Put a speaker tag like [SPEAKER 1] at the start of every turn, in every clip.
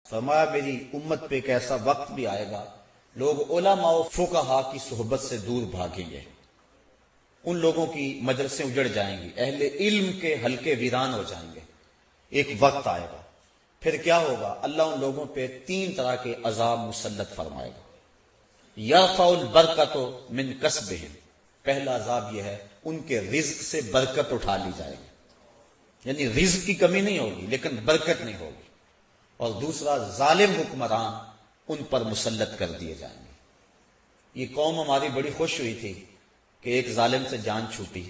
[SPEAKER 1] فرمایا میری امت پہ ایک ایسا وقت بھی آئے گا لوگ علماء و فقہا کی صحبت سے دور بھاگیں گے، ان لوگوں کی مدرسیں اجڑ جائیں گی، اہل علم کے حلقے ویران ہو جائیں گے۔ ایک وقت آئے گا، پھر کیا ہوگا؟ اللہ ان لوگوں پہ 3 طرح کے عذاب مسلط فرمائے گا۔ یرفع البرکۃ من کسبہم، پہلا عذاب یہ ہے ان کے رزق سے برکت اٹھا لی جائے گی، یعنی رزق کی کمی نہیں ہوگی لیکن برکت نہیں ہوگی۔ اور دوسرا، ظالم حکمران ان پر مسلط کر دیے جائیں گے۔ یہ قوم ہماری بڑی خوش ہوئی تھی کہ ایک ظالم سے جان چھوٹی،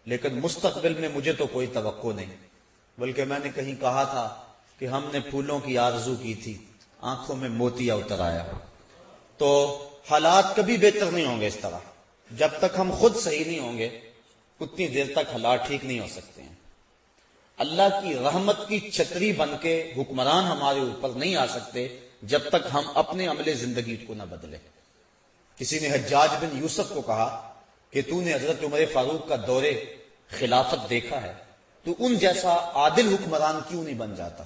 [SPEAKER 1] لیکن مستقبل میں مجھے تو کوئی توقع نہیں، بلکہ میں نے کہیں کہا تھا کہ ہم نے پھولوں کی آرزو کی تھی، آنکھوں میں موتیا اتر آیا۔ تو حالات کبھی بہتر نہیں ہوں گے اس طرح، جب تک ہم خود صحیح نہیں ہوں گے اتنی دیر تک حالات ٹھیک نہیں ہو سکتے ہیں۔ اللہ کی رحمت کی چھتری بن کے حکمران ہمارے اوپر نہیں آ سکتے جب تک ہم اپنے عمل زندگی کو نہ بدلیں۔ کسی نے حجاج بن یوسف کو کہا کہ تو نے حضرت عمر فاروق کا دور خلافت دیکھا ہے، تو ان جیسا عادل حکمران کیوں نہیں بن جاتا؟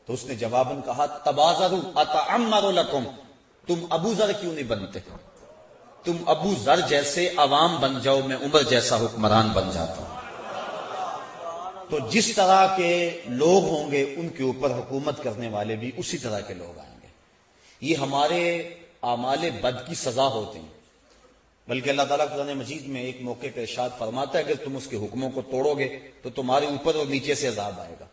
[SPEAKER 1] تو اس نے جواباً کہا تبازروا اتعمر لکم، تم ابو ذر کیوں نہیں بنتے؟ تم ابو ذر جیسے عوام بن جاؤ، میں عمر جیسا حکمران بن جاتا ہوں۔ تو جس طرح کے لوگ ہوں گے ان کے اوپر حکومت کرنے والے بھی اسی طرح کے لوگ آئیں گے۔ یہ ہمارے اعمال بد کی سزا ہوتے ہیں، بلکہ اللہ تعالیٰ قرآن مجید میں ایک موقع پہ ارشاد فرماتا ہے اگر تم اس کے حکموں کو توڑو گے تو تمہارے اوپر اور نیچے سے عذاب آئے گا۔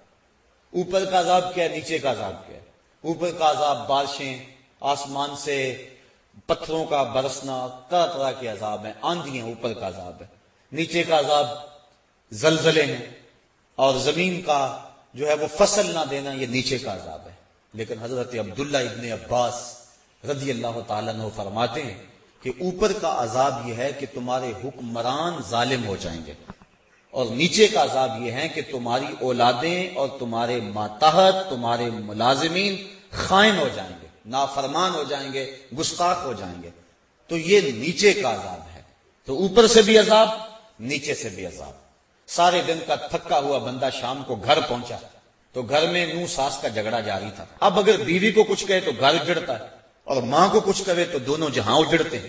[SPEAKER 1] اوپر کا عذاب کیا ہے، نیچے کا عذاب کیا ہے؟ اوپر کا عذاب بارشیں، آسمان سے پتھروں کا برسنا، طرح طرح کے عذاب ہیں، آندھیاں اوپر کا عذاب ہے۔ نیچے کا عذاب زلزلے ہیں، اور زمین کا جو ہے وہ فصل نہ دینا، یہ نیچے کا عذاب ہے۔ لیکن حضرت عبداللہ ابن عباس رضی اللہ تعالیٰ عنہ فرماتے ہیں کہ اوپر کا عذاب یہ ہے کہ تمہارے حکمران ظالم ہو جائیں گے، اور نیچے کا عذاب یہ ہے کہ تمہاری اولادیں اور تمہارے ماتحت تمہارے ملازمین خائن ہو جائیں گے، نافرمان ہو جائیں گے، گستاخ ہو جائیں گے۔ تو یہ نیچے کا عذاب ہے۔ تو اوپر سے بھی عذاب، نیچے سے بھی عذاب۔ سارے دن کا تھکا ہوا بندہ شام کو گھر پہنچا تو گھر میں نو ساس کا جھگڑا جاری تھا۔ اب اگر بیوی کو کچھ کہے تو گھر اجڑتا ہے، اور ماں کو کچھ کہے تو دونوں جہاں اجڑتے ہیں۔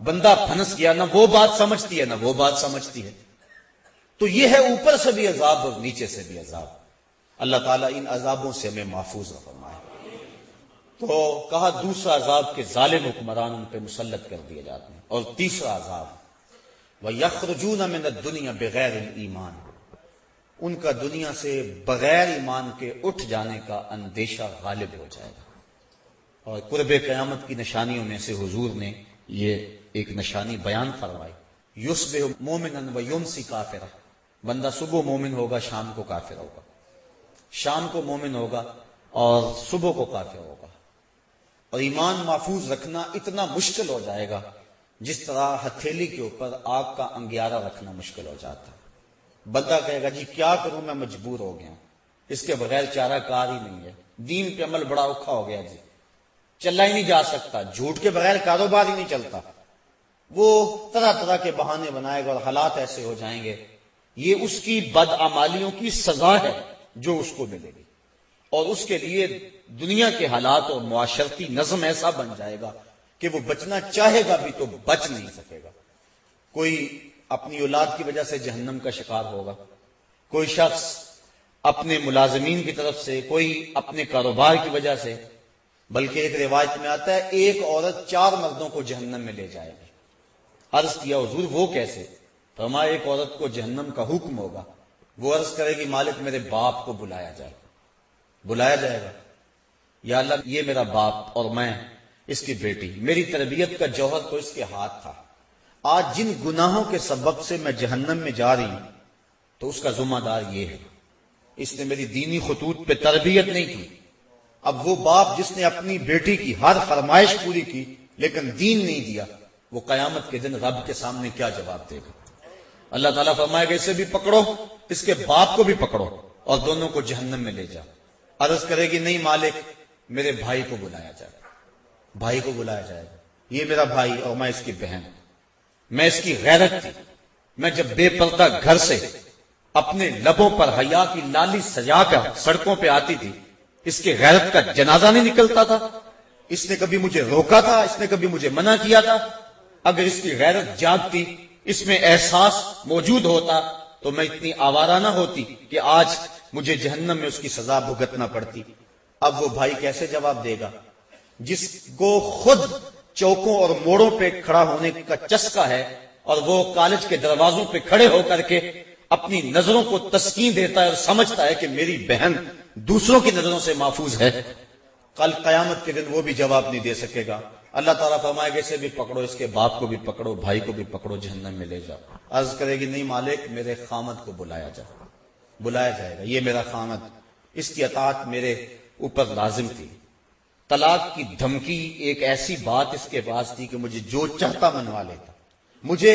[SPEAKER 1] بندہ پھنس گیا، نہ وہ بات سمجھتی ہے نہ وہ بات سمجھتی ہے۔ تو یہ ہے اوپر سے بھی عذاب اور نیچے سے بھی عذاب۔ اللہ تعالیٰ ان عذابوں سے ہمیں محفوظ فرمائے۔ تو کہا دوسرا عذاب کہ ظالم حکمران ان پہ مسلط کر دیے جاتے ہیں، اور تیسرا عذاب وَيَخْرُجُونَ مِنَ الدُّنْيَا بِغَيْرِ الْإِيمَانِ، ان کا دنیا سے بغیر ایمان کے اٹھ جانے کا اندیشہ غالب ہو جائے گا۔ اور قرب قیامت کی نشانیوں میں سے حضور نے یہ ایک نشانی بیان فرمائی، یُصْبِحُ مُؤْمِنًا وَيُمْسِی کافرًا، بندہ صبح مومن ہوگا شام کو کافر ہوگا، شام کو مومن ہوگا اور صبح کو کافر ہوگا۔ اور ایمان محفوظ رکھنا اتنا مشکل ہو جائے گا جس طرح ہتھیلی کے اوپر آگ کا انگیارہ رکھنا مشکل ہو جاتا ہے۔ بندہ کہے گا جی کیا کروں، میں مجبور ہو گیا ہوں، اس کے بغیر چارہ کار ہی نہیں ہے، دین پہ عمل بڑا اوکھا ہو گیا جی، چلا ہی نہیں جا سکتا، جھوٹ کے بغیر کاروبار ہی نہیں چلتا۔ وہ طرح طرح کے بہانے بنائے گا اور حالات ایسے ہو جائیں گے۔ یہ اس کی بدعمالیوں کی سزا ہے جو اس کو ملے گی، اور اس کے لیے دنیا کے حالات اور معاشرتی نظم ایسا بن جائے گا کہ وہ بچنا چاہے گا بھی تو بچ نہیں سکے گا۔ کوئی اپنی اولاد کی وجہ سے جہنم کا شکار ہوگا، کوئی شخص اپنے ملازمین کی طرف سے، کوئی اپنے کاروبار کی وجہ سے، بلکہ ایک روایت میں آتا ہے ایک عورت 4 مردوں کو جہنم میں لے جائے گی۔ عرض کیا حضور وہ کیسے؟ فرمایا ایک عورت کو جہنم کا حکم ہوگا، وہ عرض کرے گی مالک میرے باپ کو بلایا جائے، بلایا جائے گا، یا اللہ یہ میرا باپ اور میں اس کی بیٹی، میری تربیت کا جوہر تو اس کے ہاتھ تھا، آج جن گناہوں کے سبب سے میں جہنم میں جا رہی ہوں تو اس کا ذمہ دار یہ ہے، اس نے میری دینی خطوط پہ تربیت نہیں کی۔ اب وہ باپ جس نے اپنی بیٹی کی ہر فرمائش پوری کی لیکن دین نہیں دیا، وہ قیامت کے دن رب کے سامنے کیا جواب دے گا؟ اللہ تعالیٰ فرمائے گا اسے بھی پکڑو، اس کے باپ کو بھی پکڑو اور دونوں کو جہنم میں لے جاؤ۔ عرض کرے گی نہیں مالک میرے بھائی کو بلایا جائے، بھائی کو بلایا جائے گا، یہ میرا بھائی اور میں اس کی بہن، میں اس کی غیرت تھی، میں جب بے پردہ گھر سے اپنے لبوں پر حیا کی لالی سجا کر سڑکوں پہ آتی تھی اس کے غیرت کا جنازہ نہیں نکلتا تھا، اس نے کبھی مجھے روکا تھا، اس نے کبھی مجھے منع کیا تھا؟ اگر اس کی غیرت جاگتی، اس میں احساس موجود ہوتا، تو میں اتنی آوارہ نہ ہوتی کہ آج مجھے جہنم میں اس کی سزا بھگتنا پڑتی۔ اب وہ بھائی کیسے جواب دے گا جس کو خود چوکوں اور موڑوں پہ کھڑا ہونے کا چسکا ہے، اور وہ کالج کے دروازوں پہ کھڑے ہو کر کے اپنی نظروں کو تسکین دیتا ہے اور سمجھتا ہے کہ میری بہن دوسروں کی نظروں سے محفوظ ہے؟ کل قیامت کے دن وہ بھی جواب نہیں دے سکے گا۔ اللہ تعالیٰ فرمائے گا اسے بھی پکڑو، اس کے باپ کو بھی پکڑو، بھائی کو بھی پکڑو، جہنم میں لے جاؤ۔ عرض کرے گی نہیں مالک، میرے خامد کو بلایا جائے گا، یہ میرا خامد، اس کی اطاعت میرے اوپر لازم تھی۔ طلاق کی دھمکی ایک ایسی بات اس کے پاس تھی کہ مجھے جو چاہتا منوا لیتا، مجھے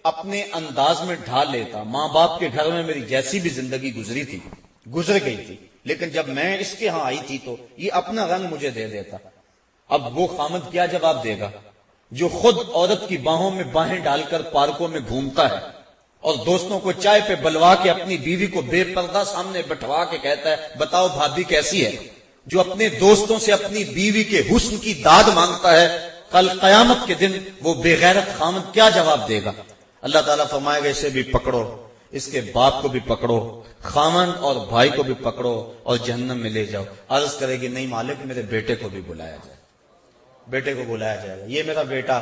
[SPEAKER 1] اپنے انداز میں ڈھال لیتا۔ ماں باپ کے گھر میں میری جیسی بھی زندگی گزر گئی تھی، لیکن جب میں اس کے ہاں آئی تھی تو یہ اپنا رنگ مجھے دے دیتا۔ اب وہ خامد کیا جواب دے گا جو خود عورت کی باہوں میں باہیں ڈال کر پارکوں میں گھومتا ہے اور دوستوں کو چائے پہ بلوا کے اپنی بیوی کو بے پردہ سامنے بٹھوا کے کہتا ہے بتاؤ بھابھی کیسی ہے، جو اپنے دوستوں سے اپنی بیوی کے حسن کی داد مانگتا ہے؟ کل قیامت کے دن وہ بے غیرت خامد کیا جواب دے گا؟ اللہ تعالیٰ فرمائے گا اسے بھی پکڑو، اس کے باپ کو بھی پکڑو، خامن اور بھائی کو بھی پکڑو اور جہنم میں لے جاؤ۔ عرض کرے گی نہیں مالک، میرے بیٹے کو بھی بلایا جائے، بیٹے کو بلایا جائے گا، یہ میرا بیٹا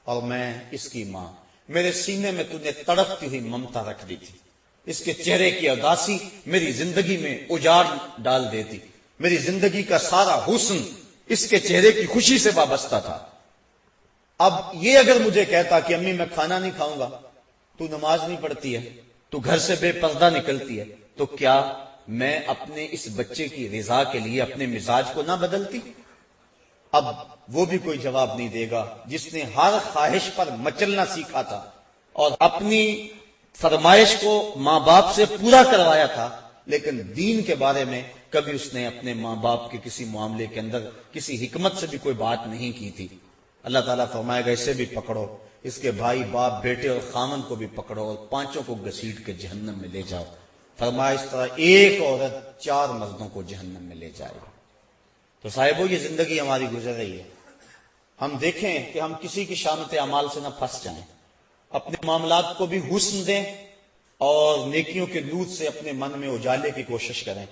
[SPEAKER 1] اور میں اس کی ماں، میرے سینے میں تو نے تڑپتی ہوئی ممتا رکھ دی تھی، اس کے چہرے کی اداسی میری زندگی میں اجاڑ ڈال دیتی، میری زندگی کا سارا حسن اس کے چہرے کی خوشی سے وابستہ تھا۔ اب یہ اگر مجھے کہتا کہ امی میں کھانا نہیں کھاؤں گا، تو نماز نہیں پڑھتی ہے، تو گھر سے بے پردہ نکلتی ہے، تو کیا میں اپنے اس بچے کی رضا کے لیے اپنے مزاج کو نہ بدلتی؟ اب وہ بھی کوئی جواب نہیں دے گا جس نے ہر خواہش پر مچلنا سیکھا تھا اور اپنی فرمائش کو ماں باپ سے پورا کروایا تھا، لیکن دین کے بارے میں کبھی اس نے اپنے ماں باپ کے کسی معاملے کے اندر کسی حکمت سے بھی کوئی بات نہیں کی تھی۔ اللہ تعالیٰ فرمائے گا اسے بھی پکڑو، اس کے بھائی باپ بیٹے اور خامن کو بھی پکڑو اور پانچوں کو گھسیٹ کے جہنم میں لے جاؤ۔ فرمایا اس طرح ایک عورت 4 مردوں کو جہنم میں لے جائے گی۔ تو صاحبو یہ زندگی ہماری گزر رہی ہے، ہم دیکھیں کہ ہم کسی کی شامت اعمال سے نہ پھنس جائیں، اپنے معاملات کو بھی حسن دیں اور نیکیوں کے نور سے اپنے من میں اجالے کی کوشش کریں۔